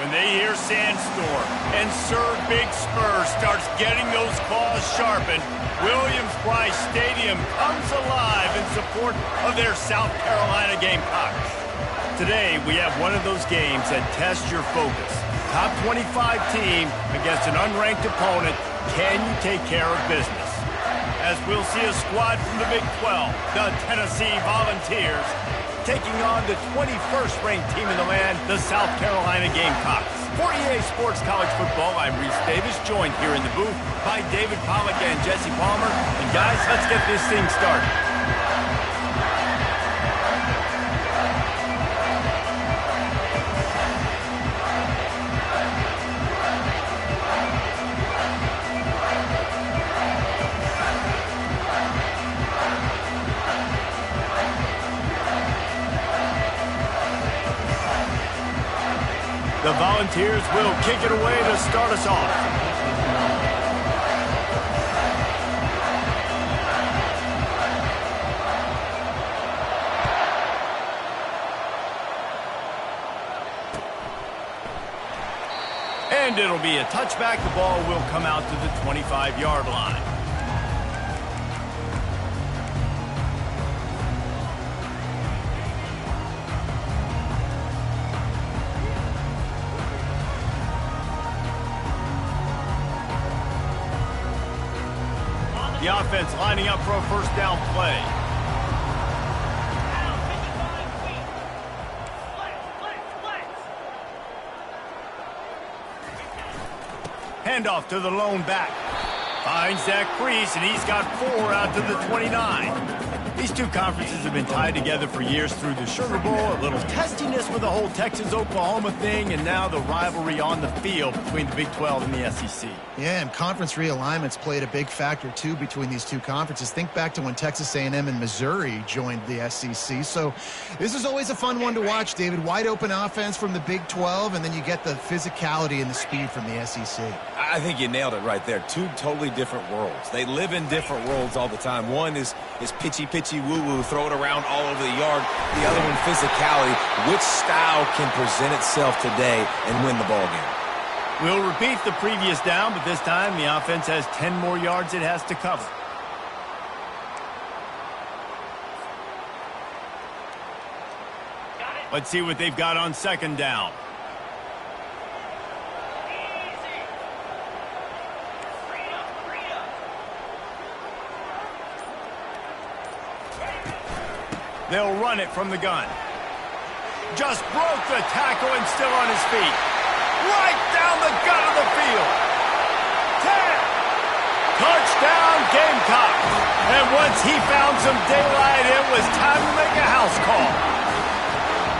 when they hear Sandstorm and Sir Big Spur starts getting those claws sharpened, Williams-Brice Stadium comes alive in support of their South Carolina Gamecocks. Today, we have one of those games that tests your focus. Top 25 team against an unranked opponent. Can you take care of business? As we'll see a squad from the Big 12, the Tennessee Volunteers, taking on the 21st ranked team in the land, the South Carolina Gamecocks. For EA Sports College Football, I'm Reese Davis, joined here in the booth by David Pollack and Jesse Palmer. And guys, let's get this thing started. The Volunteers will kick it away to start us off. And it'll be a touchback. The ball will come out to the 25-yard line. The offense lining up for a first down play. Handoff to the lone back. Finds that crease, and he's got 4 out to the 29. These two conferences have been tied together for years through the Sugar Bowl, a little testiness with the whole Texas-Oklahoma thing, and now the rivalry on the field between the Big 12 and the SEC. Yeah, and conference realignments played a big factor, too, between these two conferences. Think back to when Texas A&M and Missouri joined the SEC. So this is always a fun one to watch, David. Wide open offense from the Big 12, and then you get the physicality and the speed from the SEC. I think you nailed it right there. Two totally different worlds. They live in different worlds all the time. One is pitchy, woo-woo, throw it around all over the yard. The other one, physicality. Which style can present itself today and win the ball game? We'll repeat the previous down, but this time the offense has 10 more yards it has to cover. Let's see what they've got on second down. They'll run it from the gun. Just broke the tackle and still on his feet. Right down the gut of the field. 10. Touchdown, Gamecocks. And once he found some daylight, it was time to make a house call.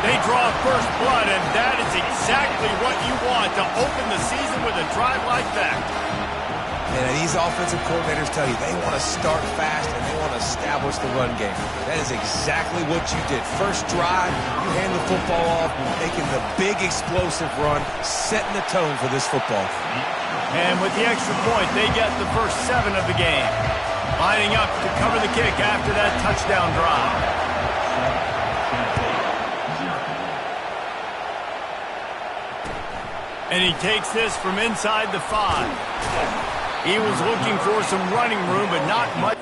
They draw first blood, and that is exactly what you want to open the season with a drive like that. And these offensive coordinators tell you they want to start fast and they want to establish the run game. That is exactly what you did. First drive, you hand the football off, making the big explosive run, setting the tone for this football game. And with the extra point, they get the first 7 of the game. Lining up to cover the kick after that touchdown drive. And he takes this from inside the 5. He was looking for some running room, but not much.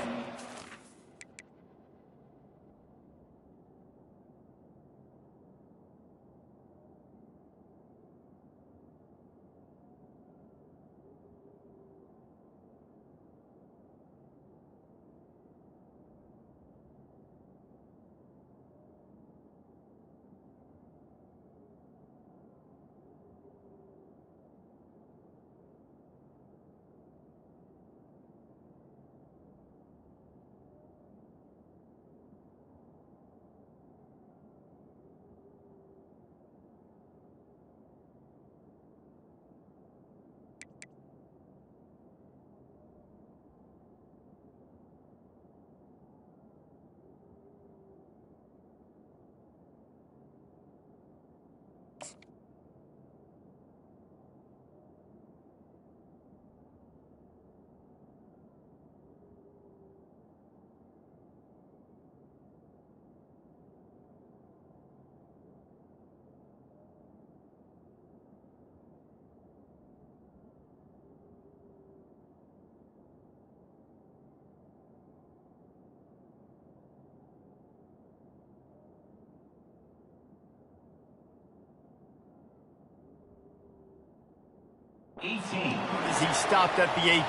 As he stopped at the 18.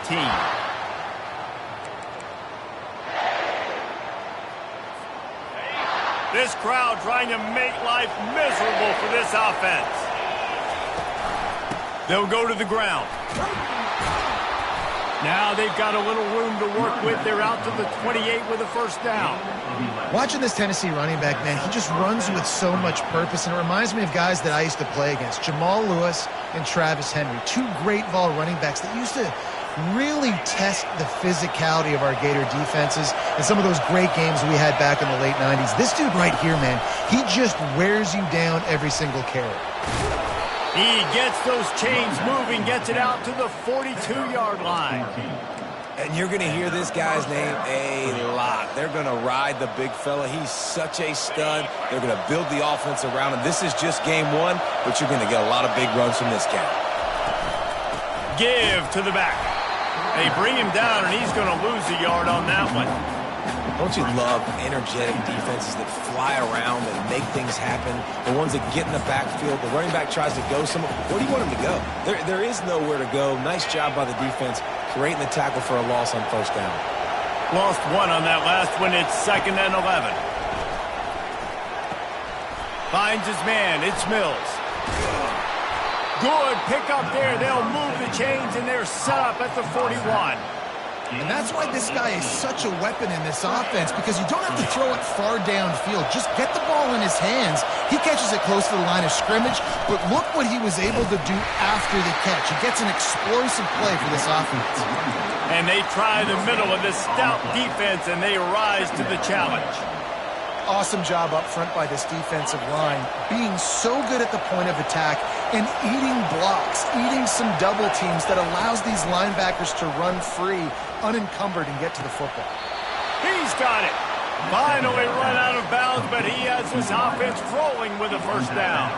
This crowd trying to make life miserable for this offense. They'll go to the ground. Now they've got a little room to work with. They're out to the 28 with a first down. Watching this Tennessee running back, man, he just runs with so much purpose, and it reminds me of guys that I used to play against, Jamal Lewis and Travis Henry, two great ball running backs that used to really test the physicality of our Gator defenses and some of those great games we had back in the late 90s. This dude right here, man, he just wears you down every single carry. He gets those chains moving, gets it out to the 42-yard line. And you're going to hear this guy's name a lot. They're going to ride the big fella. He's such a stud. They're going to build the offense around him. This is just game one, but you're going to get a lot of big runs from this guy. Give to the back. They bring him down, and he's going to lose a yard on that one. Don't you love energetic defenses that fly around and make things happen? The ones that get in the backfield, the running back tries to go somewhere. Where do you want him to go? There is nowhere to go. Nice job by the defense creating the tackle for a loss on first down. Lost one on that last one. It's 2nd and 11. Finds his man. It's Mills. Good pickup there. They'll move the chains, and they're set up at the 41. And that's why this guy is such a weapon in this offense, because you don't have to throw it far downfield. Just get the ball in his hands. He catches it close to the line of scrimmage, but look what he was able to do after the catch. He gets an explosive play for this offense. And they try the middle of this stout defense, and they rise to the challenge. Awesome job up front by this defensive line, being so good at the point of attack and eating blocks, eating some double teams that allows these linebackers to run free, unencumbered, and get to the football. He's got it. Finally run out of bounds, but he has this offense rolling with a first down.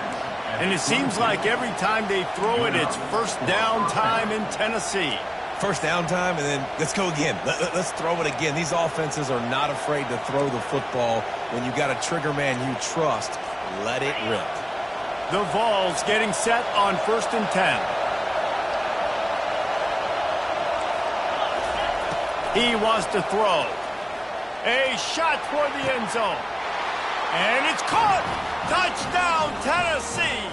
And it seems like every time they throw it, it's first down time in Tennessee. First down time, and then let's go again. Let's throw it again. These offenses are not afraid to throw the football. When you got a trigger man you trust, let it rip. The Vols getting set on 1st and 10. He wants to throw. A shot toward the end zone. And it's caught. Touchdown, Tennessee.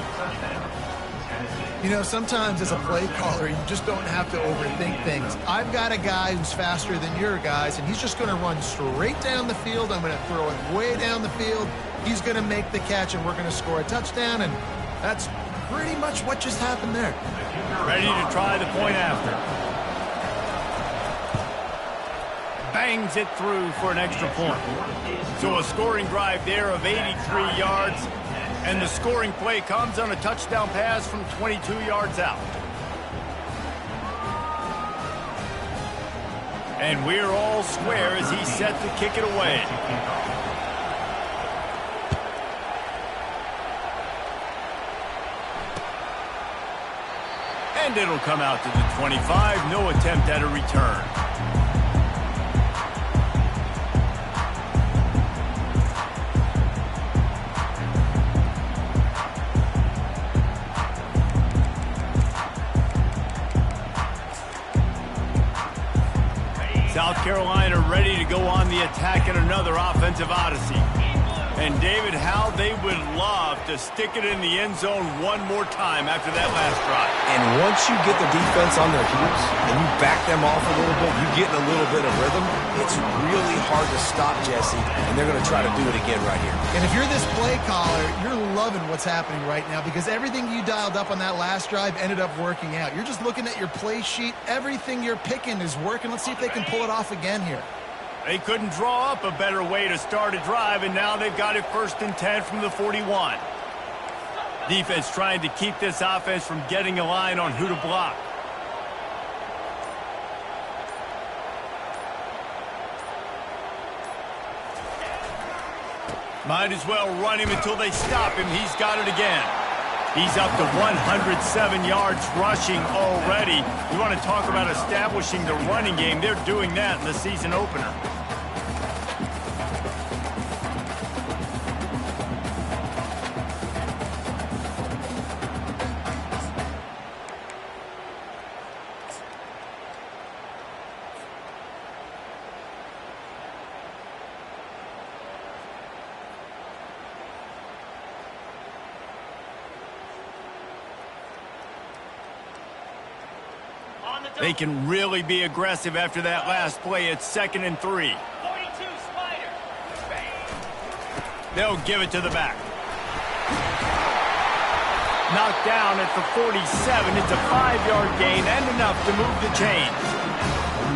You know, sometimes as a play caller, you just don't have to overthink things. I've got a guy who's faster than your guys, and he's just going to run straight down the field. I'm going to throw it way down the field. He's going to make the catch, and we're going to score a touchdown, and that's pretty much what just happened there. Ready to try the point after. Bangs it through for an extra point. So a scoring drive there of 83 yards. And the scoring play comes on a touchdown pass from 22 yards out. And we're all square as he's set to kick it away. And it'll come out to the 25. No attempt at a return. South Carolina ready to go on the attack in another offensive odyssey. And David, how they would love to stick it in the end zone one more time after that last drive. And once you get the defense on their heels and you back them off a little bit, you get in a little bit of rhythm, it's really hard to stop, Jesse, and they're going to try to do it again right here. And if you're this play caller, you're loving what's happening right now because everything you dialed up on that last drive ended up working out. You're just looking at your play sheet. Everything you're picking is working. Let's see if they can pull it off again here. They couldn't draw up a better way to start a drive, and now they've got it 1st and 10 from the 41. Defense trying to keep this offense from getting a line on who to block. Might as well run him until they stop him. He's got it again. He's up to 107 yards rushing already. You want to talk about establishing the running game. They're doing that in the season opener. They can really be aggressive after that last play. It's 2nd and 3. They'll give it to the back. Knocked down at the 47. It's a 5-yard gain and enough to move the chains.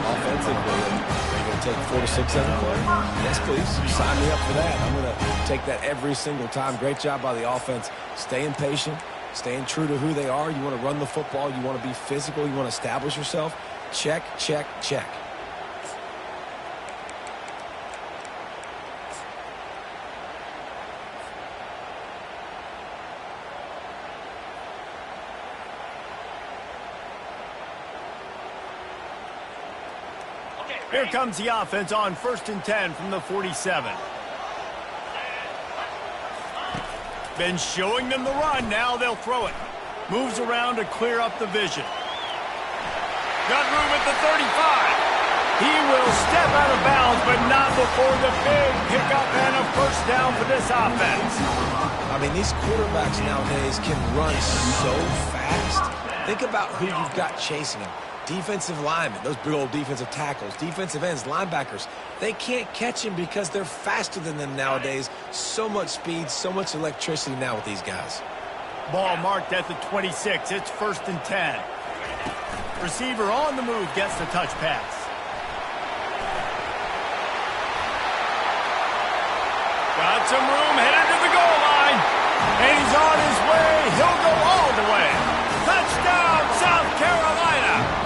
Offensively, are you going to take 4 to 6 every play? Yes, please. Sign me up for that. I'm going to take that every single time. Great job by the offense. Staying patient, staying true to who they are. You want to run the football. You want to be physical. You want to establish yourself. Check, check, check. Here comes the offense on 1st and 10 from the 47. Been showing them the run. Now they'll throw it. Moves around to clear up the vision. Got room at the 35. He will step out of bounds, but not before the big pickup and a 1st down for this offense. I mean, these quarterbacks nowadays can run so fast. Think about who you've got chasing them. Defensive linemen, those big old defensive tackles, defensive ends, linebackers, they can't catch him because they're faster than them nowadays. So much speed, so much electricity now with these guys. Ball marked at the 26. It's 1st and 10. Receiver on the move gets the touch pass. Got some room, headed to the goal line. And he's on his way. He'll go all the way. Touchdown, South Carolina.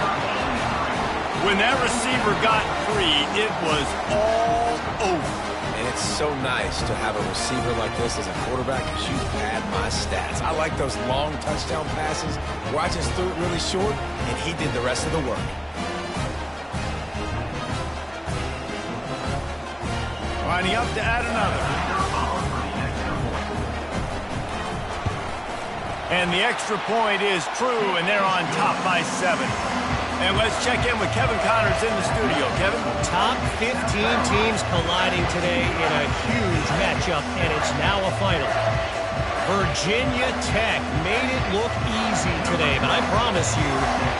When that receiver got free, it was all over. And it's so nice to have a receiver like this as a quarterback because you pad my stats. I like those long touchdown passes where I just threw it really short and he did the rest of the work. Lining up to add another. And the extra point is true, and they're on top by 7. And let's check in with Kevin Connors in the studio. Kevin? Top 15 teams colliding today in a huge matchup, and it's now a final. Virginia Tech made it look easy today, but I promise you,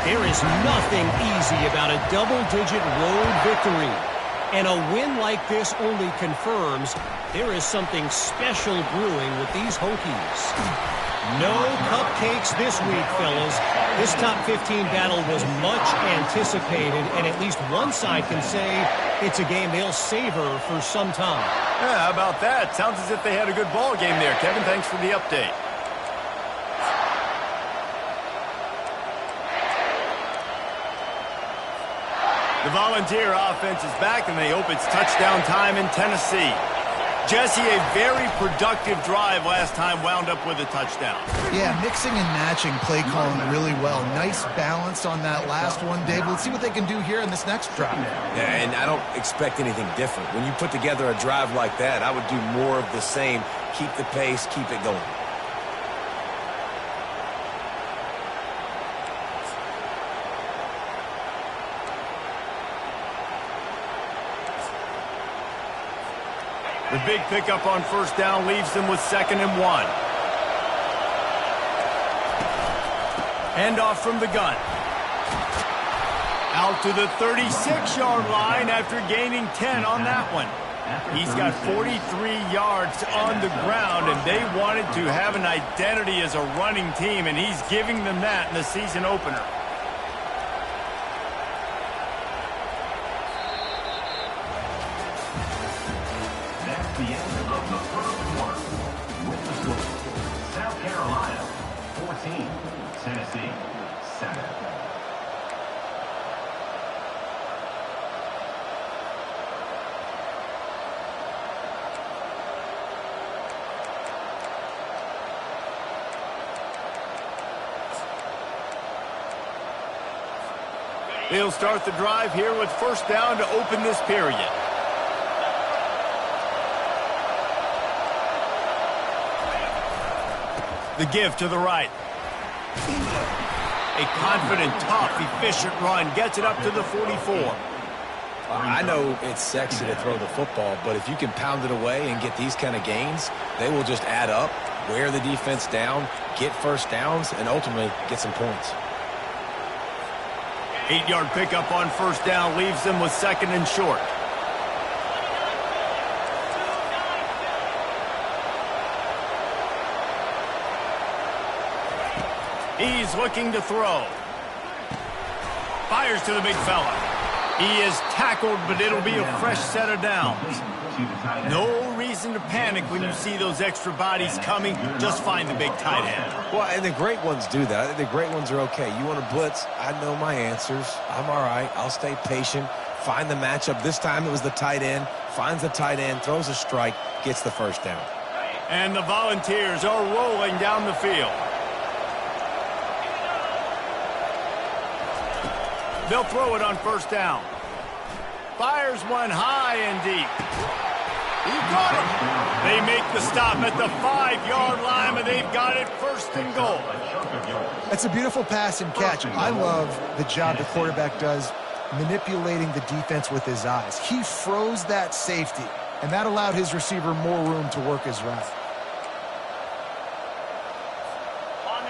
there is nothing easy about a double-digit road victory. And a win like this only confirms there is something special brewing with these Hokies. No cupcakes this week, fellas. This top 15 battle was much anticipated, and at least one side can say it's a game they'll savor for some time. Yeah, how about that? Sounds as if they had a good ball game there. Kevin, thanks for the update. The Volunteer offense is back, and they hope it's touchdown time in Tennessee. Jesse, a very productive drive last time wound up with a touchdown. Yeah, mixing and matching play calling really well. Nice balance on that last one, Dave. Let's see what they can do here in this next drive. Yeah, and I don't expect anything different. When you put together a drive like that, I would do more of the same. Keep the pace, keep it going. The big pickup on 1st down leaves them with 2nd and 1. Handoff from the gun. Out to the 36-yard line after gaining 10 on that one. He's got 43 yards on the ground, and they wanted to have an identity as a running team, and he's giving them that in the season opener. The end of the first quarter with the score. South Carolina 14, Tennessee 7. They'll start the drive here with 1st down to open this period. The give to the right. A confident, tough, efficient run gets it up to the 44. I know it's sexy to throw the football, but if you can pound it away and get these kind of gains, they will just add up, wear the defense down, get 1st downs, and ultimately get some points. 8-yard pickup on first down leaves them with 2nd and short. He's looking to throw. Fires to the big fella. He is tackled, but it'll be a fresh set of downs. No reason to panic when you see those extra bodies coming. Just find the big tight end. Well, and the great ones do that. I think the great ones are okay. You want to blitz? I know my answers. I'm all right. I'll stay patient. Find the matchup. This time it was the tight end. Finds the tight end, throws a strike, gets the first down. And the Volunteers are rolling down the field. They'll throw it on first down. Fires one high and deep. He got it. They make the stop at the 5-yard line, and they've got it 1st and goal. That's a beautiful pass and catch. I love the job the quarterback does manipulating the defense with his eyes. He froze that safety, and that allowed his receiver more room to work his route.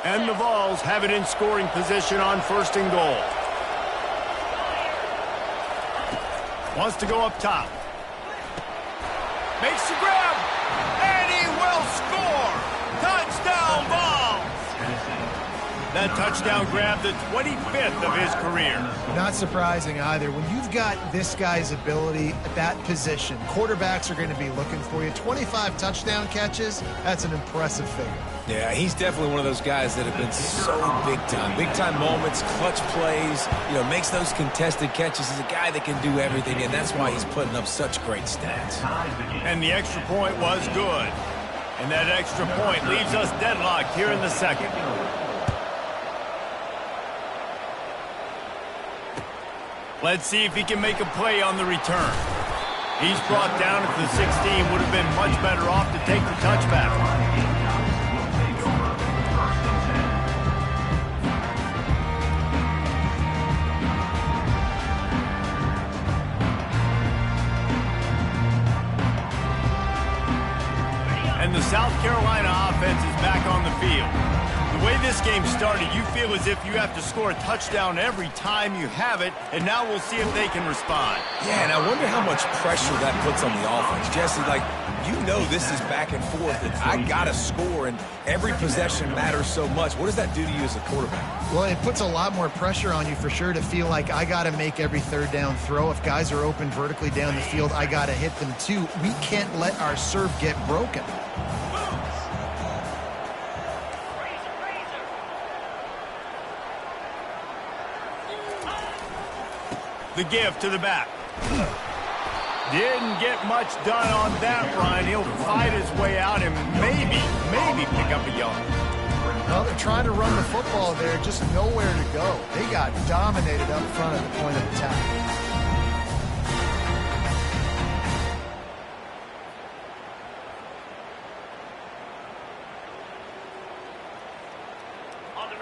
And the Vols have it in scoring position on 1st and goal. Wants to go up top. Makes the grab. And he will score. Touchdown, Vols. That touchdown grabbed the 25th of his career. Not surprising either. When you've got this guy's ability at that position, quarterbacks are going to be looking for you. 25 touchdown catches, that's an impressive figure. Yeah, he's definitely one of those guys that have been so big time. Big time moments, clutch plays, makes those contested catches. He's a guy that can do everything, and that's why he's putting up such great stats. And the extra point was good. And that extra point leaves us deadlocked here in the 2nd. Let's see if he can make a play on the return. He's brought down at the 16. Would have been much better off to take the touchback. And the South Carolina offense is back on the field. The way this game started, you feel as if you have to score a touchdown every time you have it, and now we'll see if they can respond. Yeah, and I wonder how much pressure that puts on the offense. Jesse, this is back and forth, and I got to score, and every possession matters so much. What does that do to you as a quarterback? Well, it puts a lot more pressure on you for sure to feel like I got to make every 3rd down throw. If guys are open vertically down the field, I got to hit them too. We can't let our serve get broken. The give to the back. Didn't get much done on that run. He'll fight his way out and maybe pick up a yard. Well, they're trying to run the football there, just nowhere to go. They got dominated up front at the point of attack.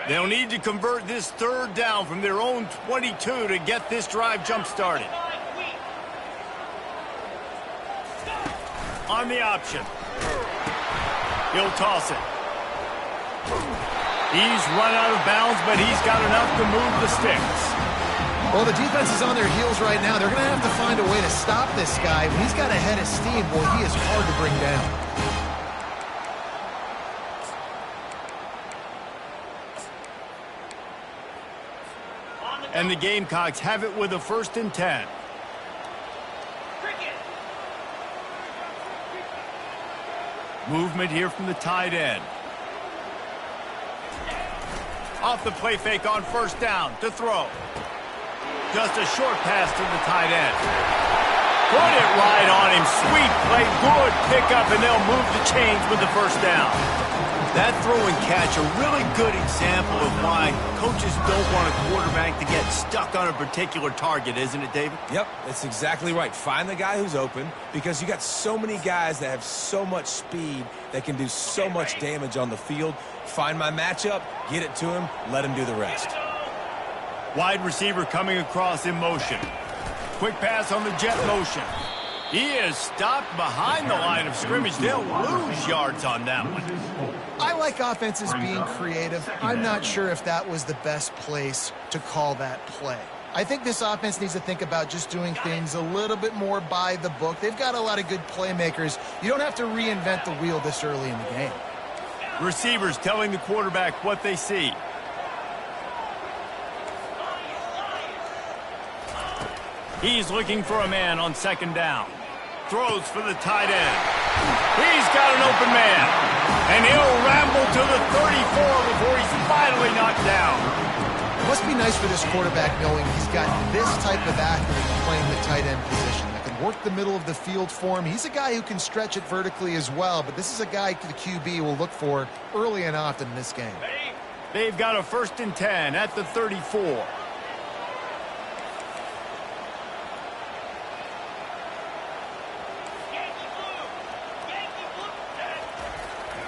They'll need to convert this 3rd down from their own 22 to get this drive jump-started. On the option. He'll toss it. He's run out of bounds, but he's got enough to move the sticks. Well, the defense is on their heels right now. They're going to have to find a way to stop this guy. When he's got a head of steam, boy, he is hard to bring down. And the Gamecocks have it with a 1st and 10. Movement here from the tight end. Off the play fake on 1st down to throw. Just a short pass to the tight end. Put it right on him. Sweet play, good pickup, and they'll move the chains with the 1st down. That throw and catch, a really good example of why coaches don't want a quarterback to get stuck on a particular target, isn't it, David? Yep, that's exactly right. Find the guy who's open, because you got so many guys that have so much speed that can do so much damage on the field. Find my matchup, get it to him, let him do the rest. Wide receiver coming across in motion. Quick pass on the jet motion. He is stopped behind the line of scrimmage. They'll lose yards on that one. I like offenses being creative. I'm not sure if that was the best place to call that play. I think this offense needs to think about just doing things a little bit more by the book. They've got a lot of good playmakers. You don't have to reinvent the wheel this early in the game. Receivers telling the quarterback what they see. He's looking for a man on second down. Throws for the tight end. He's got an open man. And he'll ramble to the 34 before he's finally knocked down. It must be nice for this quarterback knowing he's got this type of athlete playing the tight end position that can work the middle of the field for him. He's a guy who can stretch it vertically as well, but this is a guy the QB will look for early and often in this game. They've got a 1st and 10 at the 34.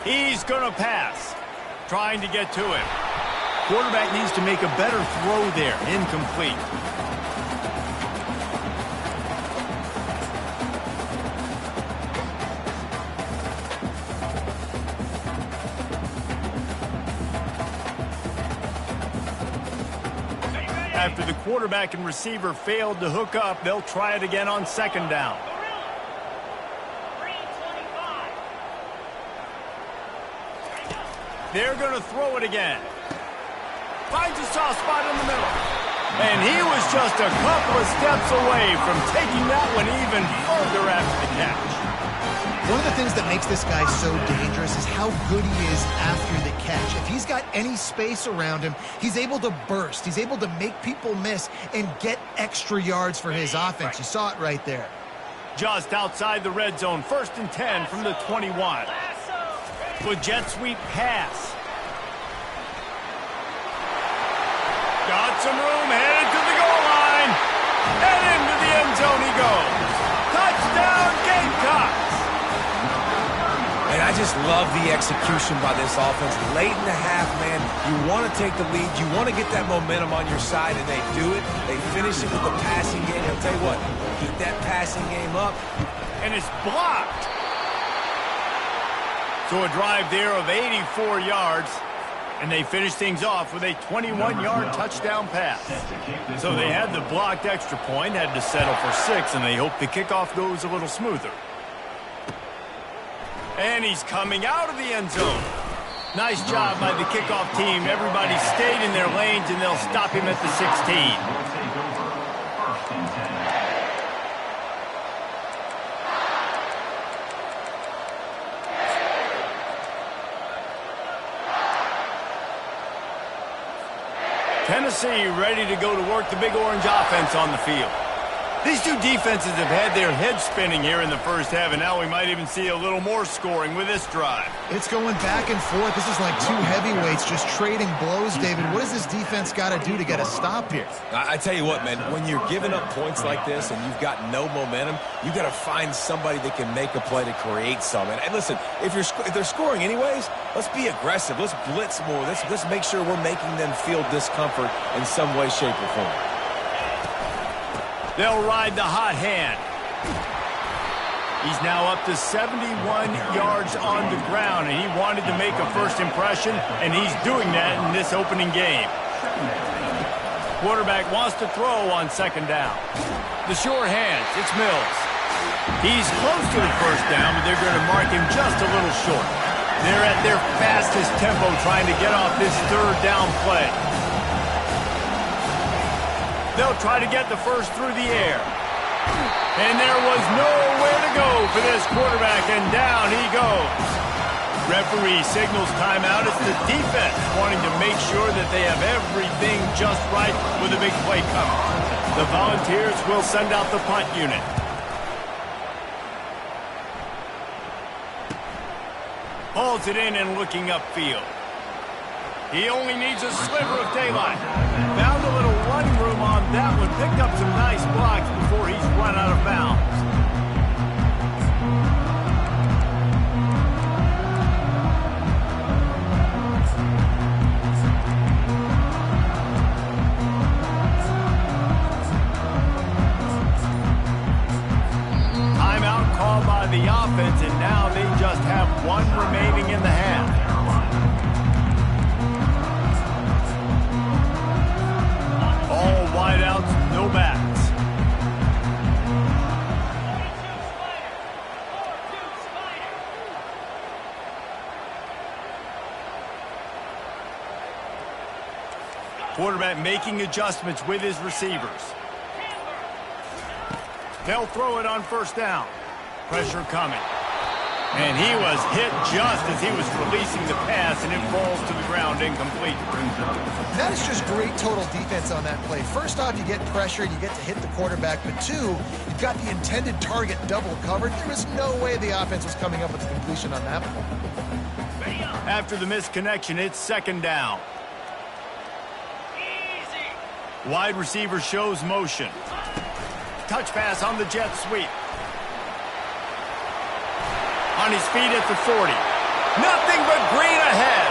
He's going to pass. Trying to get to him. Quarterback needs to make a better throw there. Incomplete. After the quarterback and receiver failed to hook up, they'll try it again on second down. They're going to throw it again. Finds a soft spot in the middle. And he was just a couple of steps away from taking that one even further after the catch. One of the things that makes this guy so dangerous is how good he is after the catch. If he's got any space around him, he's able to burst. He's able to make people miss and get extra yards for his offense. You saw it right there. Just outside the red zone, 1st and 10 from the 21. With jet sweep pass. Got some room, headed to the goal line. And into the end zone he goes. Touchdown, Gamecocks. And I just love the execution by this offense. Late in the half, man, you want to take the lead. You want to get that momentum on your side, and they do it. They finish it with the passing game. I'll tell you what, keep that passing game up. And it's blocked. So a drive there of 84 yards, and they finish things off with a 21-yard touchdown pass. So they had the blocked extra point, had to settle for 6, and they hope the kickoff goes a little smoother. And he's coming out of the end zone. Nice job by the kickoff team. Everybody stayed in their lanes, and they'll stop him at the 16. Tennessee ready to go to work the Big Orange offense on the field. These two defenses have had their heads spinning here in the first half, and now we might even see a little more scoring with this drive. It's going back and forth. This is like two heavyweights just trading blows, David. What does this defense got to do to get a stop here? I tell you what, man, when you're giving up points like this and you've got no momentum, you got to find somebody that can make a play to create some. And listen, if they're scoring anyways, let's be aggressive. Let's blitz more. Let's make sure we're making them feel discomfort in some way, shape, or form. They'll ride the hot hand. He's now up to 71 yards on the ground, and he wanted to make a first impression, and he's doing that in this opening game. Quarterback wants to throw on second down. The sure hands, it's Mills. He's close to the first down, but they're going to mark him just a little short. They're at their fastest tempo trying to get off this third down play. They'll try to get the first through the air. And there was nowhere to go for this quarterback, and down he goes. Referee signals timeout. It's the defense wanting to make sure that they have everything just right with a big play coming. The Volunteers will send out the punt unit. Hauls it in and looking upfield. He only needs a sliver of daylight. Found a little running room on that one. Picked up some nice blocks before he's run out of bounds. Timeout called by the offense, and now they just have one remaining in the half. Wideouts quarterback making adjustments with his receivers. They'll throw it on first down. Pressure coming. And he was hit just as he was releasing the pass, and it falls to the ground incomplete. That is just great total defense on that play. First off, you get pressure, you get to hit the quarterback, but two, you've got the intended target double covered. There was no way the offense was coming up with a completion on that one. After the missed connection, it's second down. Wide receiver shows motion. Touch pass on the jet sweep. On his feet at the 40. Nothing but green ahead.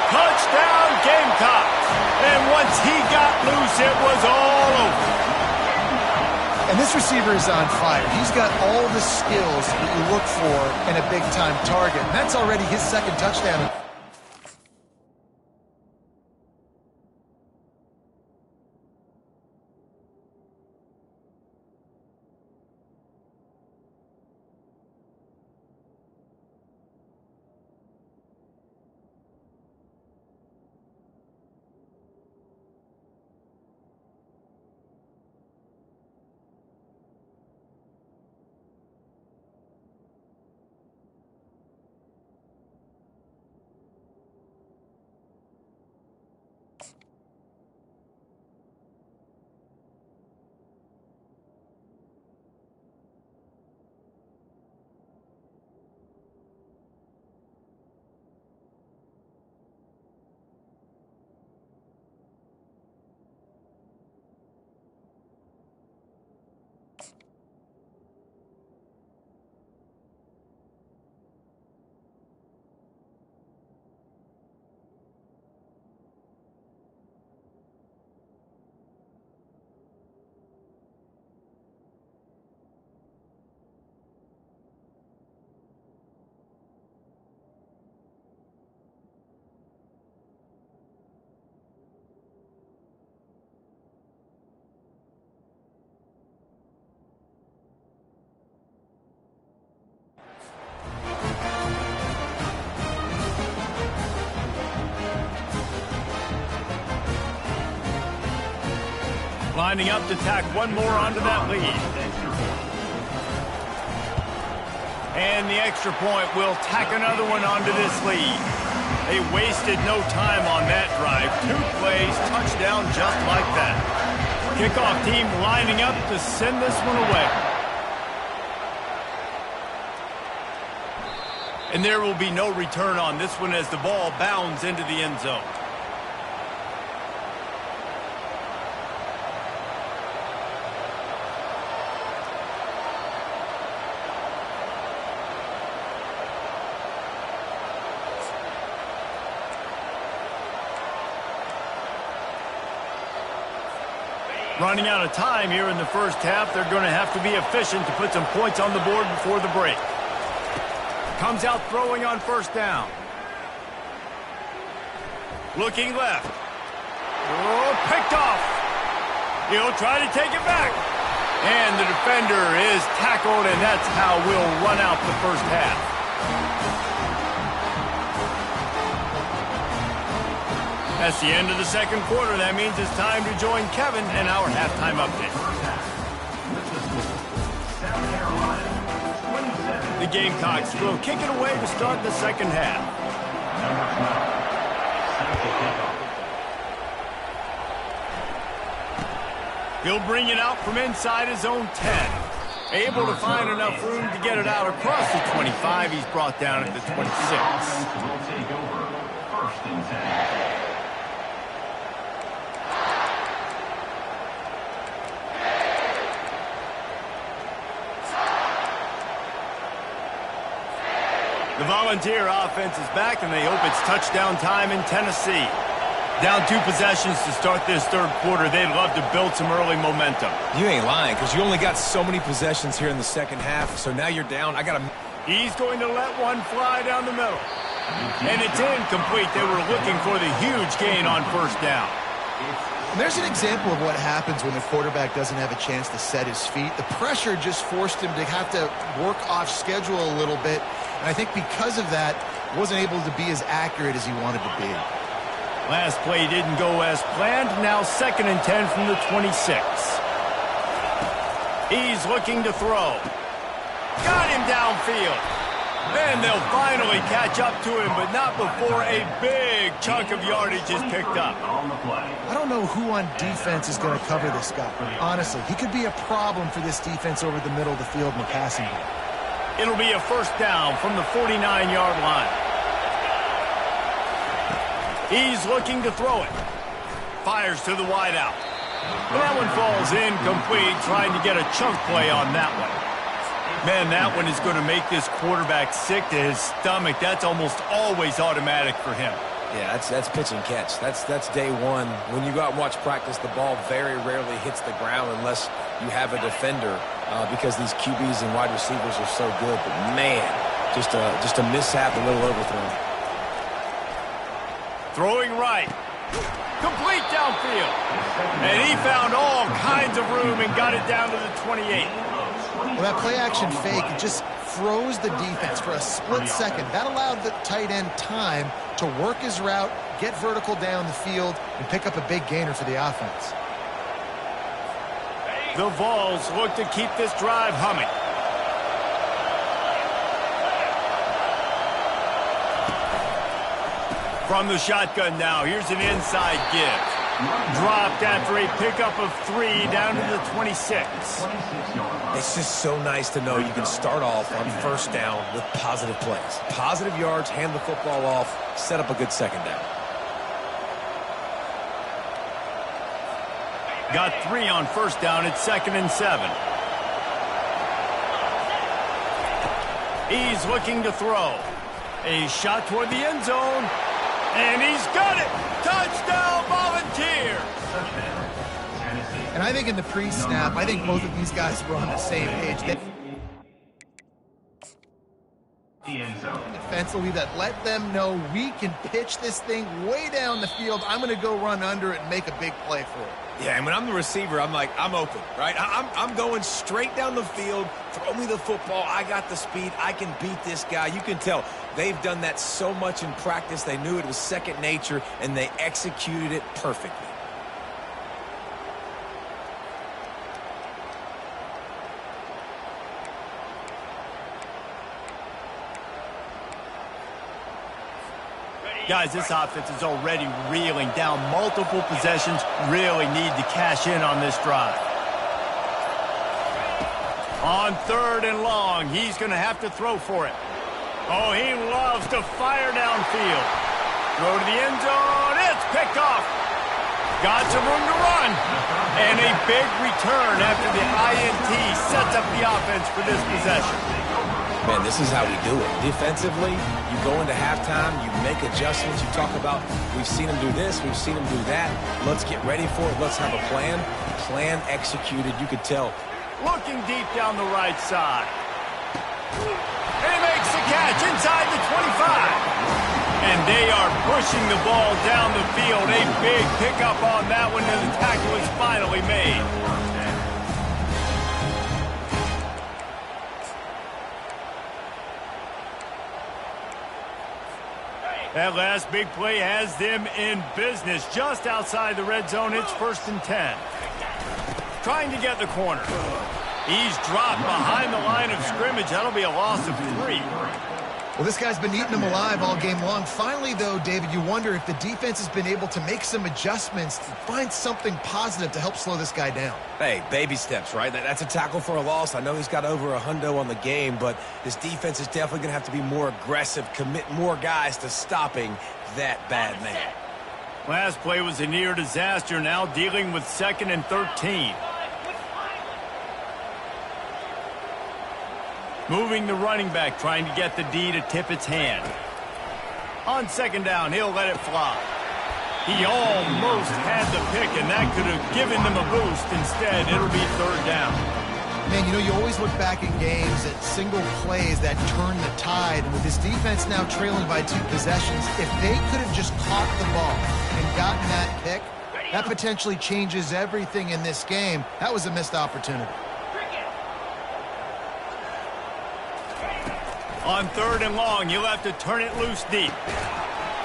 Touchdown Gamecocks. And once he got loose, it was all over. And this receiver is on fire. He's got all the skills that you look for in a big-time target. And that's already his second touchdown. Lining up to tack one more onto that lead. And the extra point will tack another one onto this lead. They wasted no time on that drive. 2 plays, touchdown just like that. Kickoff team lining up to send this one away. And there will be no return on this one as the ball bounds into the end zone. Running out of time here in the first half. They're going to have to be efficient to put some points on the board before the break. Comes out throwing on first down. Looking left. Oh, picked off. He'll try to take it back. And the defender is tackled, and that's how we'll run out the first half. That's the end of the second quarter. That means it's time to join Kevin and our halftime update. The Gamecocks will kick it away to start the second half. He'll bring it out from inside his own 10. Able to find enough room to get it out across the 25. He's brought down at the 26. Will take over. First and 10. The Volunteer offense is back, and they hope it's touchdown time in Tennessee. Down 2 possessions to start this third quarter. They'd love to build some early momentum. You ain't lying, because you only got so many possessions here in the second half, so now you're down. He's going to let one fly down the middle. And it's incomplete. They were looking for the huge gain on first down. And there's an example of what happens when the quarterback doesn't have a chance to set his feet. The pressure just forced him to have to work off schedule a little bit. And I think because of that, wasn't able to be as accurate as he wanted to be. Last play didn't go as planned. Now 2nd and 10 from the 26. He's looking to throw. Got him downfield. And they'll finally catch up to him, but not before a big chunk of yardage is picked up. I don't know who on defense is going to cover this guy. Honestly, he could be a problem for this defense over the middle of the field in the passing game. It'll be a 1st down from the 49-yard line. He's looking to throw it. Fires to the wideout. But that one falls incomplete, trying to get a chunk play on that one. Man, that one is going to make this quarterback sick to his stomach. That's almost always automatic for him. Yeah, that's pitch and catch. That's day one. When you go out and watch practice, the ball very rarely hits the ground unless you have a defender because these QBs and wide receivers are so good. But, man, just a mishap, a little overthrow. Throwing right. Complete downfield. And he found all kinds of room and got it down to the 28. Well, that play-action fake, it just froze the defense for a split second. That allowed the tight end time to work his route, get vertical down the field, and pick up a big gainer for the offense. The Vols look to keep this drive humming. From the shotgun now, here's an inside give. Dropped after a pickup of 3 down to the 26. It's just so nice to know you can start off on 1st down with positive plays. Positive yards, hand the football off, set up a good 2nd down. Got 3 on 1st down at 2nd and 7. He's looking to throw. A shot toward the end zone. And he's got it! Touchdown, Volunteers! And I think in the pre-snap, I think both of these guys were on the same page. Defensively, that let them know we can pitch this thing way down the field. I'm going to go run under it and make a big play for it. Yeah, and when I'm the receiver, I'm like, I'm open, right? I'm going straight down the field. Throw me the football. I got the speed. I can beat this guy. You can tell they've done that so much in practice. They knew it was second nature, and they executed it perfectly. Guys, this offense is already reeling down multiple possessions. Really need to cash in on this drive. On 3rd and long, he's going to have to throw for it. Oh, he loves to fire downfield. Throw to the end zone. It's picked off. Got some room to run. And a big return after the INT sets up the offense for this possession. Man, this is how we do it. Defensively, you go into halftime, you make adjustments, you talk about, we've seen them do this, we've seen them do that. Let's get ready for it. Let's have a plan. Plan executed, you could tell. Looking deep down the right side. And he makes the catch inside the 25. And they are pushing the ball down the field. A big pickup on that one, and the tackle is finally made. That last big play has them in business just outside the red zone. It's 1st and 10. Trying to get the corner. He's dropped behind the line of scrimmage. That'll be a loss of 3. Well, this guy's been eating them alive all game long. Finally, though, David, you wonder if the defense has been able to make some adjustments to find something positive to help slow this guy down. Hey, baby steps, right? That's a tackle for a loss. I know he's got over $100 on the game, but this defense is definitely going to have to be more aggressive, commit more guys to stopping that bad man. Last play was a near disaster, now dealing with 2nd and 13. Moving the running back, trying to get the D to tip its hand. On 2nd down, he'll let it fly. He almost had the pick, and that could have given them a boost. Instead, it'll be 3rd down. Man, you know, you always look back in games at single plays that turn the tide. And with this defense now trailing by 2 possessions, if they could have just caught the ball and gotten that pick, that potentially changes everything in this game. That was a missed opportunity. On 3rd and long, he'll have to turn it loose deep.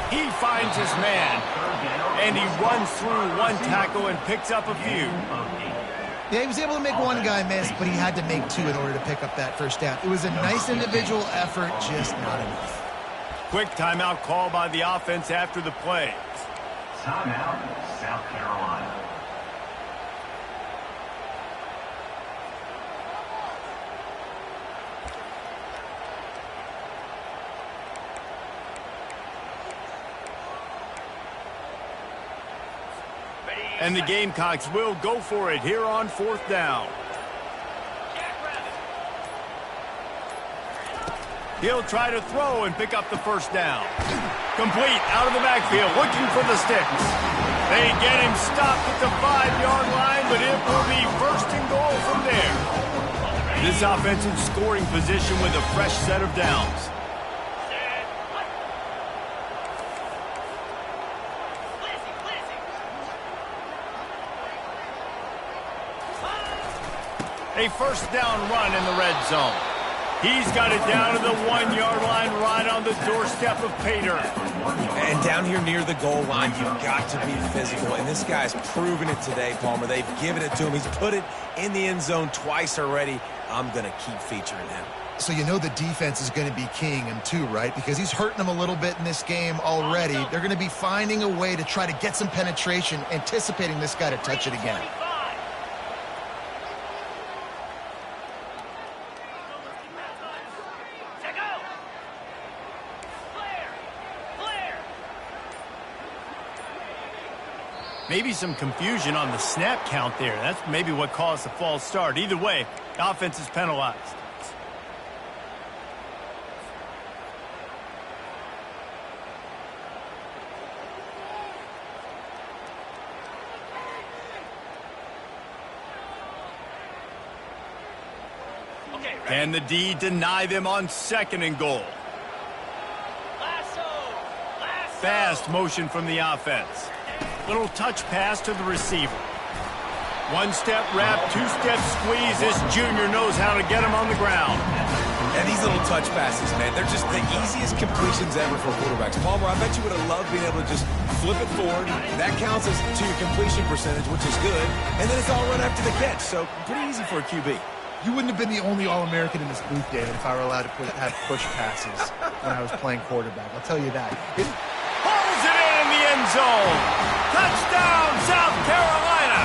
He finds his man. and he runs through one tackle and picks up a few. Yeah, he was able to make one guy miss, but he had to make two in order to pick up that first down. It was a nice individual effort, just not enough. Quick timeout call by the offense after the play. Timeout, South Carolina. And the Gamecocks will go for it here on 4th down. He'll try to throw and pick up the first down. Complete out of the backfield, looking for the sticks. They get him stopped at the 5-yard line, but it will be 1st and goal from there. This offense in scoring position with a fresh set of downs. A 1st down run in the red zone. He's got it down to the 1-yard line right on the doorstep of Pater. And down here near the goal line, you've got to be physical. And this guy's proven it today, Palmer. They've given it to him. He's put it in the end zone twice already. I'm going to keep featuring him. So you know the defense is going to be keying him too, right? Because he's hurting them a little bit in this game already. They're going to be finding a way to try to get some penetration, anticipating this guy to touch it again. Maybe some confusion on the snap count there. That's maybe what caused the false start. Either way, the offense is penalized. Can the D deny them on 2nd and goal? Fast motion from the offense. Little touch pass to the receiver. 1-step wrap, 2-step squeeze. This junior knows how to get him on the ground. And these little touch passes, man, they're just the easiest completions ever for quarterbacks. Palmer, I bet you would have loved being able to just flip it forward. That counts as to your completion percentage, which is good. And then it's all run after the catch, so pretty easy for a QB. You wouldn't have been the only All-American in this booth, David, if I were allowed to have push passes when I was playing quarterback. I'll tell you that. Pulls it in the end zone. Touchdown, South Carolina.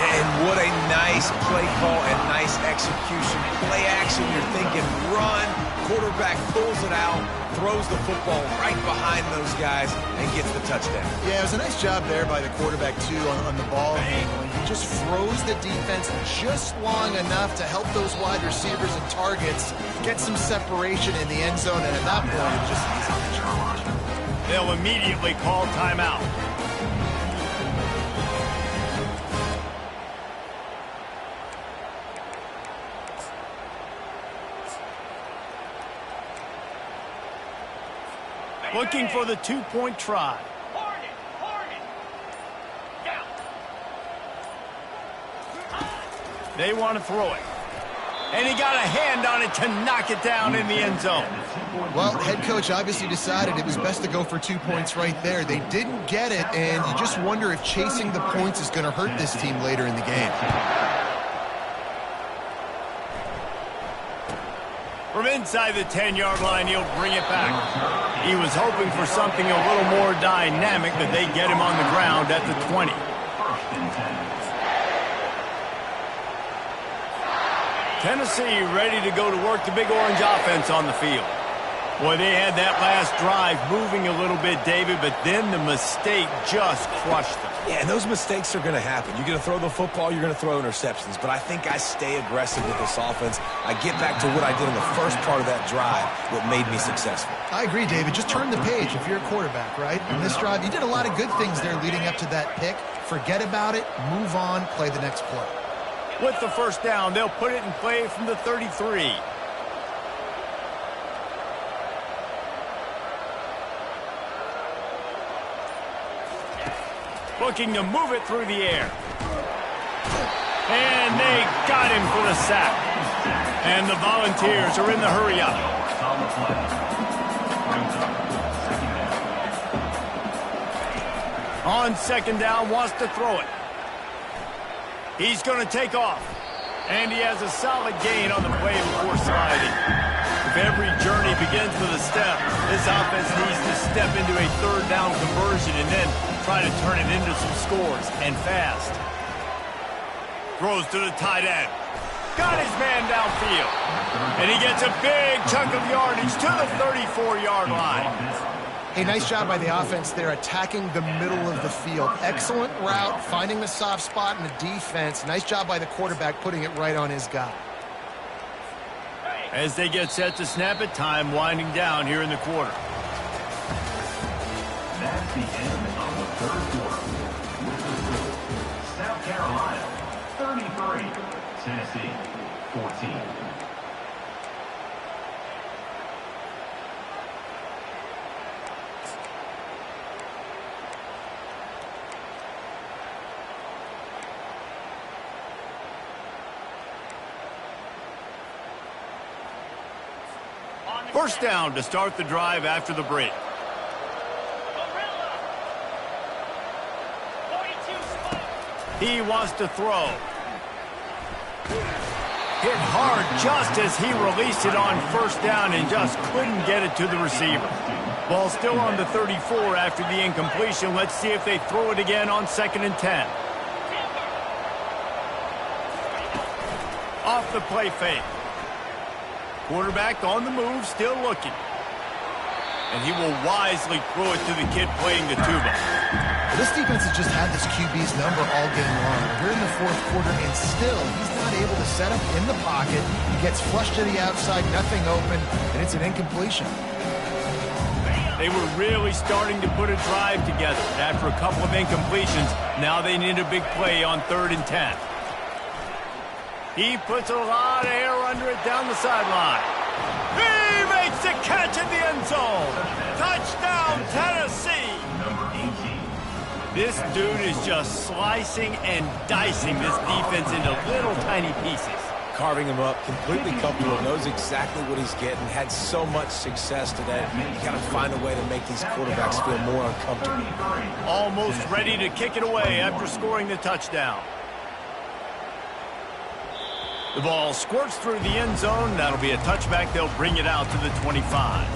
And what a nice play call and nice execution. Play action, you're thinking run. Quarterback pulls it out, throws the football right behind those guys, and gets the touchdown. Yeah, it was a nice job there by the quarterback, too, on the ball handling. He just froze the defense just long enough to help those wide receivers and targets get some separation in the end zone, and at that point, it was just easy to challenge. They'll immediately call timeout. Looking for the 2-point try. They want to throw it. And he got a hand on it to knock it down in the end zone. Well, head coach obviously decided it was best to go for 2 points right there. They didn't get it, and you just wonder if chasing the points is going to hurt this team later in the game. From inside the 10-yard line, he'll bring it back. He was hoping for something a little more dynamic, but they get him on the ground at the 20. Tennessee ready to go to work the Big Orange offense on the field. Boy, they had that last drive moving a little bit, David, but then the mistake just crushed them. Yeah, and those mistakes are going to happen. You're going to throw the football, you're going to throw interceptions. But I think I stay aggressive with this offense. I get back to what I did in the first part of that drive, what made me successful. I agree, David. Just turn the page if you're a quarterback, right? In this drive, you did a lot of good things there leading up to that pick. Forget about it, move on, play the next play. With the first down, they'll put it in play from the 33. Looking to move it through the air. And they got him for the sack. And the Volunteers are in the hurry up. On second down, wants to throw it. He's going to take off. And he has a solid gain on the play before sliding. If every journey begins with a step, this offense needs to step into a third down conversion and then try to turn it into some scores, and fast. Throws to the tight end. Got his man downfield. And he gets a big chunk of yardage to the 34-yard line. Hey, nice job by the offense there, attacking the middle of the field. Excellent route, finding the soft spot in the defense. Nice job by the quarterback putting it right on his guy. As they get set to snap it, time winding down here in the quarter. That's the end of the third quarter. With the score, South Carolina 33, Tennessee 14. First down to start the drive after the break. He wants to throw. Hit hard just as he released it on first down and just couldn't get it to the receiver. Ball still on the 34 after the incompletion. Let's see if they throw it again on 2nd and 10. Off the play fake. Quarterback on the move, still looking. And he will wisely throw it to the kid playing the tuba. Well, this defense has just had this QB's number all game long. We're in the fourth quarter, and still he's not able to set up in the pocket. He gets flushed to the outside, nothing open, and it's an incompletion. They were really starting to put a drive together. After a couple of incompletions, now they need a big play on 3rd and 10. He puts a lot of air under it down the sideline. He makes the catch in the end zone. Touchdown, Tennessee. Number 18. This dude is just slicing and dicing this defense into little tiny pieces. Carving him up, completely comfortable, knows exactly what he's getting, had so much success today. You got to find a way to make these quarterbacks feel more uncomfortable. Almost ready to kick it away after scoring the touchdown. The ball squirts through the end zone. That'll be a touchback. They'll bring it out to the 25.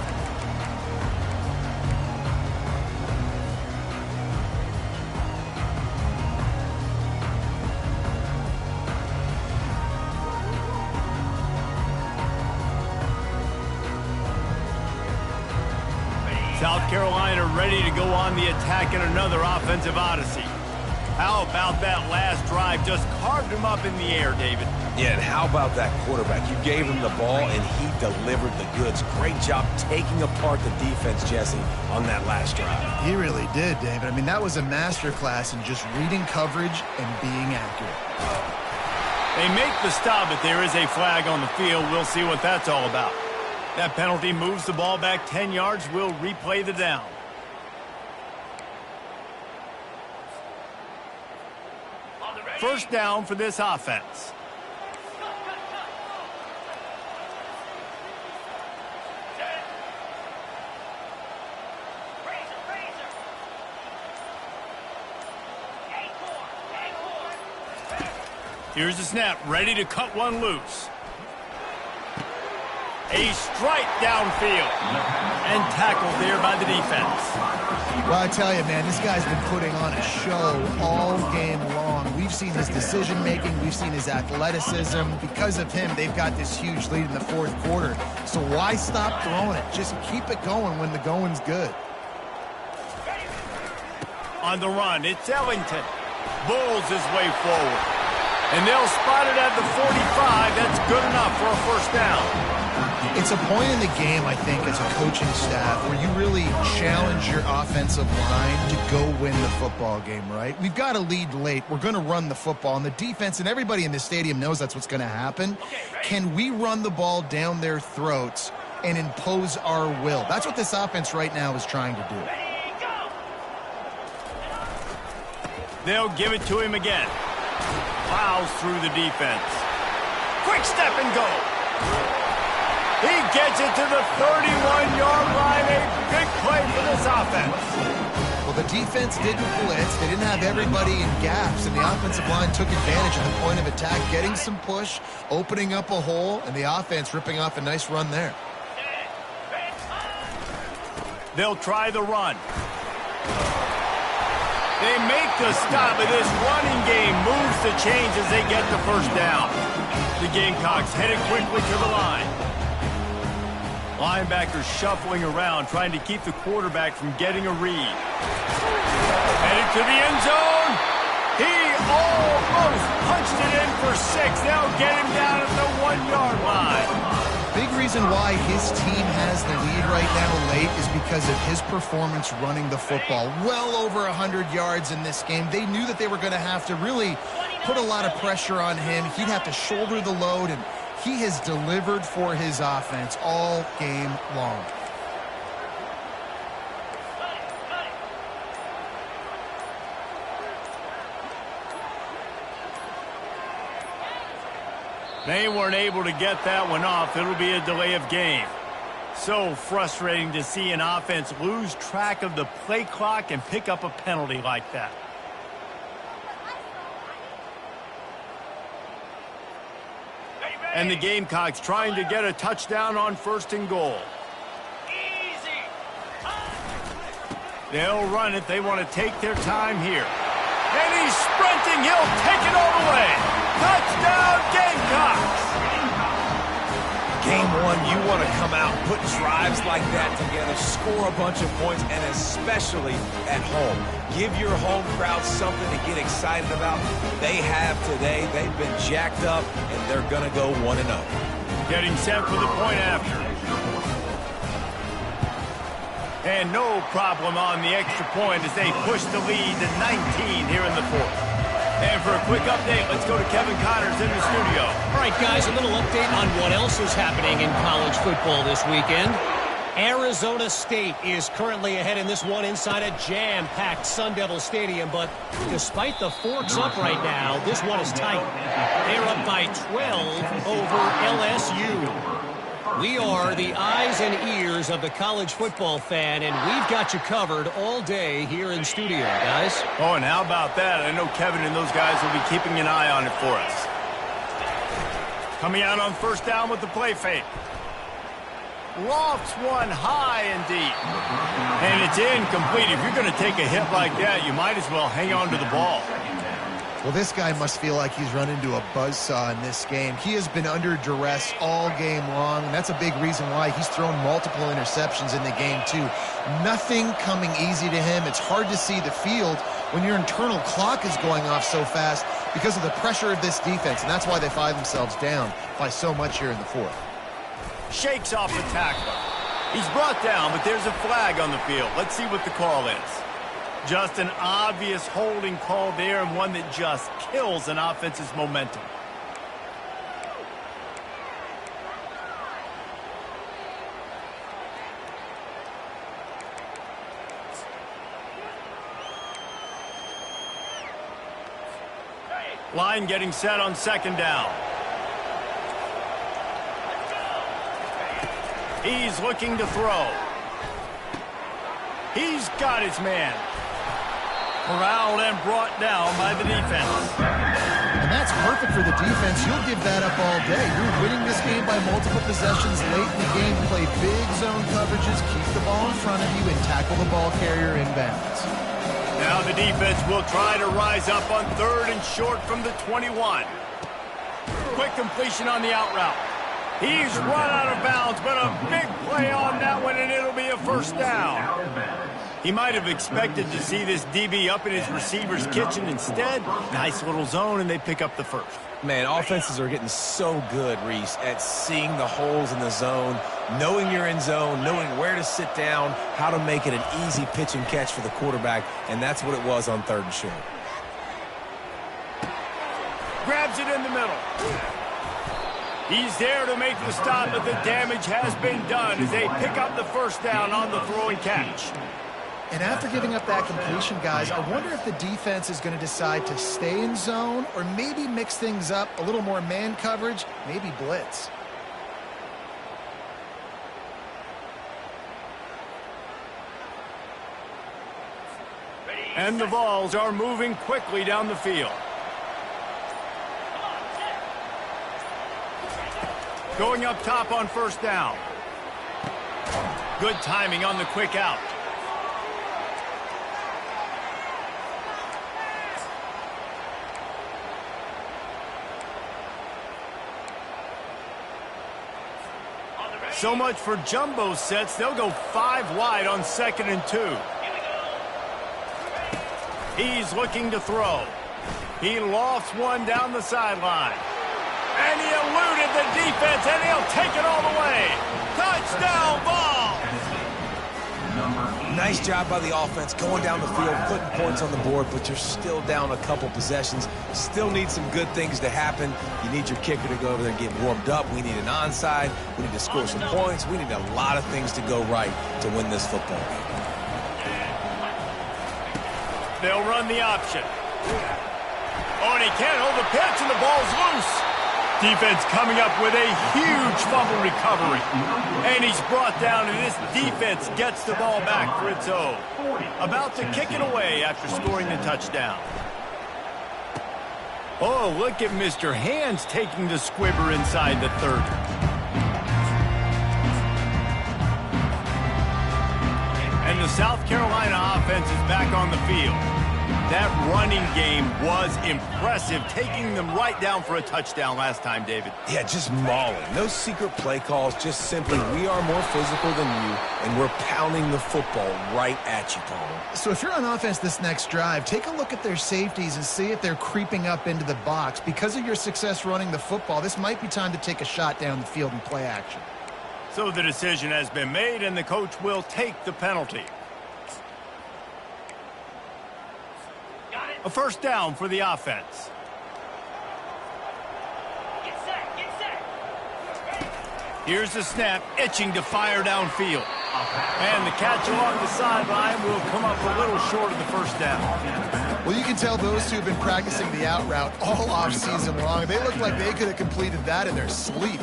South Carolina ready to go on the attack in another offensive odyssey. How about that last drive? Just carved him up in the air, David. Yeah, and how about that quarterback? You gave him the ball, and he delivered the goods. Great job taking apart the defense, Jesse, on that last drive. He really did, David. I mean, that was a masterclass in just reading coverage and being accurate. They make the stop, but there is a flag on the field. We'll see what that's all about. That penalty moves the ball back 10 yards. We'll replay the down. First down for this offense. Here's the snap, ready to cut one loose. A strike downfield. And tackled there by the defense. Well, I tell you, man, this guy's been putting on a show all game long. We've seen his decision-making. We've seen his athleticism. Because of him, they've got this huge lead in the fourth quarter. So why stop throwing it? Just keep it going when the going's good. On the run, it's Ellington. Bulls his way forward. And they'll spot it at the 45. That's good enough for a first down. It's a point in the game, I think, as a coaching staff where you really challenge your offensive line to go win the football game, right? We've got a lead late. We're going to run the football. And the defense and everybody in the stadium knows that's what's going to happen. Can we run the ball down their throats and impose our will? That's what this offense right now is trying to do. They'll give it to him again. Plows through the defense. Quick step and go. He gets it to the 31-yard line. A big play for this offense. Well, Well, the defense didn't blitz. They didn't have everybody in gaps, and the offensive line took advantage of the point of attack, getting some push, opening up a hole, and the offense ripping off a nice run there. They'll try the run. They make the stop, but this running game moves the chains as they get the first down. The Gamecocks headed quickly to the line. Linebackers shuffling around, trying to keep the quarterback from getting a read. Headed to the end zone. He almost punched it in for 6. They'll get him down at the 1-yard line. Big reason why his team has the lead right now late is because of his performance running the football. Well over 100 yards in this game. They knew that they were going to have to really put a lot of pressure on him. He'd have to shoulder the load, and he has delivered for his offense all game long. They weren't able to get that one off. It'll be a delay of game. So frustrating to see an offense lose track of the play clock and pick up a penalty like that. And the Gamecocks trying to get a touchdown on 1st and goal. They'll run it. They want to take their time here. And he's sprinting. He'll take it all the way. Touchdown, Gamecocks! Game 1, you want to come out, put drives like that together, score a bunch of points, and especially at home. Give your home crowd something to get excited about. They have today. They've been jacked up, and they're going to go 1-0. Getting set for the point after. And no problem on the extra point as they push the lead to 19 here in the 4th. And for a quick update, let's go to Kevin Connors in the studio. All right, guys, a little update on what else is happening in college football this weekend. Arizona State is currently ahead in this one inside a jam-packed Sun Devil Stadium, but despite the forks up right now, this one is tight. They're up by 12 over LSU. We are the eyes and ears of the college football fan, and we've got you covered all day here in studio, guys. Oh, and how about that? I know Kevin and those guys will be keeping an eye on it for us. Coming out on 1st down with the play fake. Lofts one high and deep. And it's incomplete. If you're going to take a hit like that, you might as well hang on to the ball. Well, this guy must feel like he's run into a buzzsaw in this game. He has been under duress all game long, and that's a big reason why he's thrown multiple interceptions in the game, too. Nothing coming easy to him. It's hard to see the field when your internal clock is going off so fast because of the pressure of this defense, and that's why they find themselves down by so much here in the 4th. Shakes off the tackler. He's brought down, but there's a flag on the field. Let's see what the call is. Just an obvious holding call there, and one that just kills an offense's momentum. Line getting set on 2nd down. He's looking to throw. He's got his man. Corralled and brought down by the defense. And that's perfect for the defense. You'll give that up all day. You're winning this game by multiple possessions late in the game. Play big zone coverages, keep the ball in front of you, and tackle the ball carrier inbounds. Now the defense will try to rise up on 3rd and short from the 21. Quick completion on the out route. He's run out of bounds, but a big play on that one, and it'll be a 1st down. He might have expected to see this DB up in his receiver's kitchen. Instead, nice little zone, and they pick up the 1st. Man, offenses are getting so good, Reese, at seeing the holes in the zone, knowing you're in zone, knowing where to sit down, how to make it an easy pitch and catch for the quarterback, and that's what it was on 3rd and short. Grabs it in the middle. He's there to make the stop, but the damage has been done as they pick up the 1st down on the throw and catch. And after giving up that completion, guys, I wonder if the defense is going to decide to stay in zone or maybe mix things up, a little more man coverage, maybe blitz. And the balls are moving quickly down the field. Going up top on first down. Good timing on the quick out. So much for jumbo sets. They'll go 5 wide on 2nd and 2. He's looking to throw. He lofts one down the sideline. And he eluded the defense, and he'll take it all the way. Touchdown ball! Nice job by the offense going down the field, putting points on the board, but you're still down a couple possessions. Still need some good things to happen. You need your kicker to go over there and get warmed up. We need an onside. We need to score some points. We need a lot of things to go right to win this football game. They'll run the option. Oh, and he can't hold the pitch, and the ball's loose. Defense coming up with a huge fumble recovery. And he's brought down, and this defense gets the ball back for its own. About to kick it away after scoring the touchdown. Oh, look at Mr. Hands taking the squibber inside the 30. And the South Carolina offense is back on the field. That running game was impressive, taking them right down for a touchdown last time, David. Yeah, just mauling. No secret play calls, just simply we are more physical than you, and we're pounding the football right at you, Palmer. So if you're on offense this next drive, take a look at their safeties and see if they're creeping up into the box. Because of your success running the football, this might be time to take a shot down the field and play action. So the decision has been made, and the coach will take the penalty. A first down for the offense. Get set, get set. Here's the snap, itching to fire downfield. And the catch along the sideline will come up a little short of the first down. Well, you can tell those two have been practicing the out route all off season long. They look like they could have completed that in their sleep.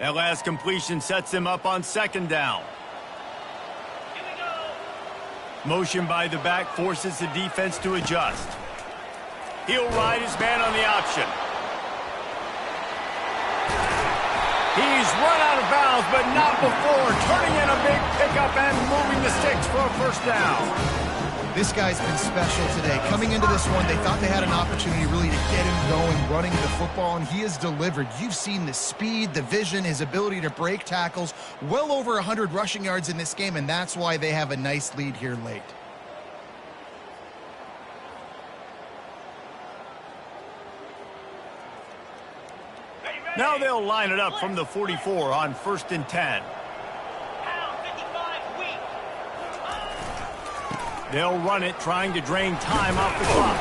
That last completion sets him up on second down. Here we go. Motion by the back forces the defense to adjust. He'll ride his man on the option. He's run out of bounds, but not before turning in a big pickup and moving the sticks for a first down. This guy's been special today. Coming into this one, they thought they had an opportunity really to get him going, running the football, and he has delivered. You've seen the speed, the vision, his ability to break tackles, well over 100 rushing yards in this game, and that's why they have a nice lead here late. Now they'll line it up from the 44 on 1st and 10. They'll run it, trying to drain time off the clock.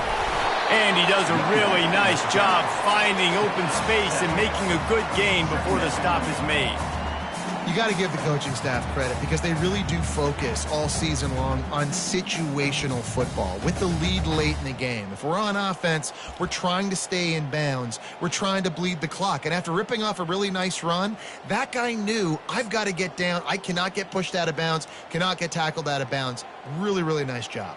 And he does a really nice job finding open space and making a good gain before the stop is made. You got to give the coaching staff credit because they really do focus all season long on situational football with the lead late in the game. If we're on offense, we're trying to stay in bounds. We're trying to bleed the clock. And after ripping off a really nice run, that guy knew, I've got to get down. I cannot get pushed out of bounds, cannot get tackled out of bounds. Really, really nice job.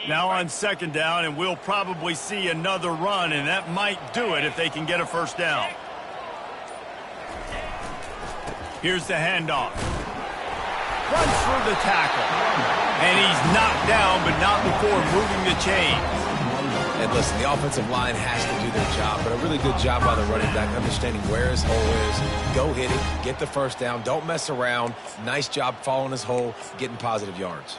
Now on second down, and we'll probably see another run, and that might do it if they can get a first down. Here's the handoff. Runs through the tackle. And he's knocked down, but not before moving the chains. And listen, the offensive line has to do their job, but a really good job by the running back, understanding where his hole is. Go hit it, get the first down, don't mess around. Nice job following his hole, getting positive yards.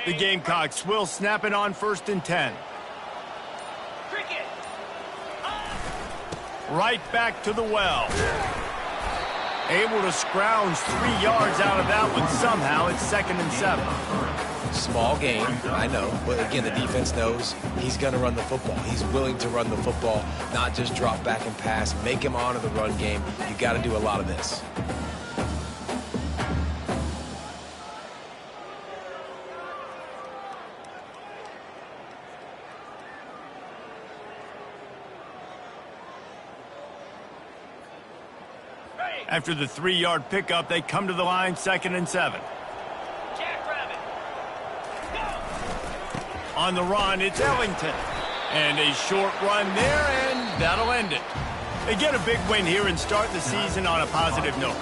The Gamecocks will snap it on 1st and 10. Cricket. Right back to the well. Able to scrounge 3 yards out of that one somehow. It's 2nd and 7. Small game, I know, but again, the defense knows he's going to run the football. He's willing to run the football, not just drop back and pass, make him honor the run game. You got to do a lot of this. After the 3-yard pickup, they come to the line, 2nd and 7. Jackrabbit. Go. On the run, it's Ellington. And a short run there, and that'll end it. They get a big win here and start the season on a positive note.